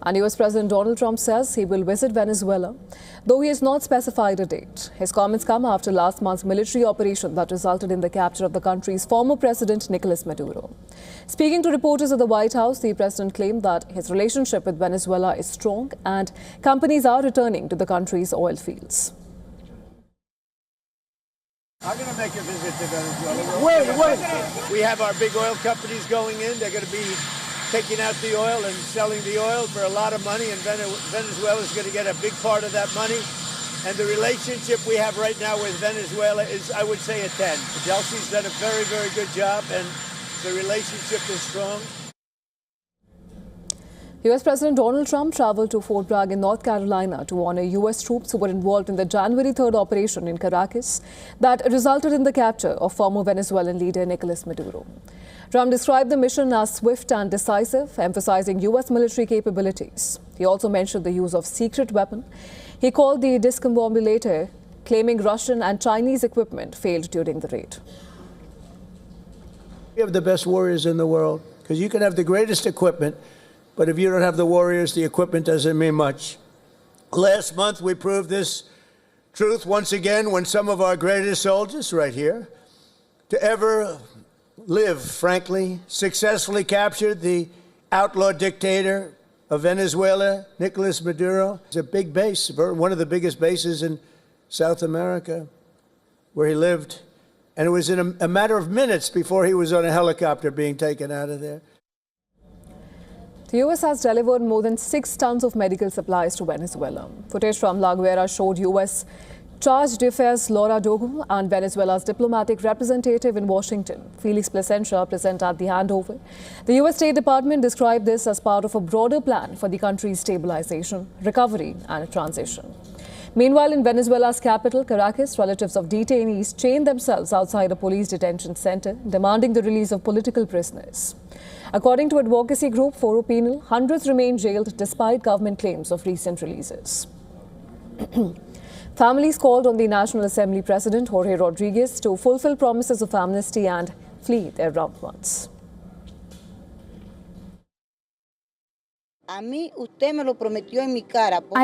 And US President Donald Trump says he will visit Venezuela, though he has not specified a date. His comments come after last month's military operation that resulted in the capture of the country's former President Nicolás Maduro. Speaking to reporters at the White House, the president claimed that his relationship with Venezuela is strong and companies are returning to the country's oil fields. I'm going to make a visit to Venezuela. We have our big oil companies going in. They're going to be taking out the oil and selling the oil for a lot of money, and Venezuela is going to get a big part of that money. And the relationship we have right now with Venezuela is, I would say, a 10. Chelsea's done a very, very good job, and the relationship is strong. US President Donald Trump traveled to Fort Bragg in North Carolina to honor US troops who were involved in the January 3rd operation in Caracas that resulted in the capture of former Venezuelan leader Nicolás Maduro. Trump described the mission as swift and decisive, emphasizing US military capabilities. He also mentioned the use of secret weapon. He called the discombobulator, claiming Russian and Chinese equipment failed during the raid. We have the best warriors in the world, because you can have the greatest equipment, but if you don't have the warriors, the equipment doesn't mean much. Last month, we proved this truth once again when some of our greatest soldiers, right here, to ever live, frankly, successfully captured the outlaw dictator of Venezuela, Nicolás Maduro. It's a big base, one of the biggest bases in South America, where he lived. And it was in a matter of minutes before he was on a helicopter being taken out of there. The US has delivered more than 6 tons of medical supplies to Venezuela. Footage from La Guaira showed US Charge d'Affaires Laura Dogu and Venezuela's diplomatic representative in Washington, Felix Plasencia, present at the handover. The US State Department described this as part of a broader plan for the country's stabilization, recovery and transition. Meanwhile, in Venezuela's capital, Caracas, relatives of detainees chained themselves outside a police detention center, demanding the release of political prisoners. According to advocacy group Foro Penal, hundreds remain jailed despite government claims of recent releases. Families called on the National Assembly President Jorge Rodriguez to fulfill promises of amnesty and flee their loved ones. I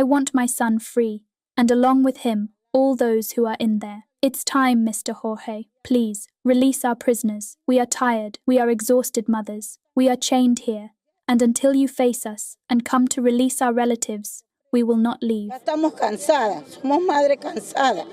want my son free, and along with him, all those who are in there. It's time, Mr. Jorge. Please, release our prisoners. We are tired. We are exhausted mothers. We are chained here. And until you face us and come to release our relatives, we will not leave. Estamos cansadas. Somos madres cansadas.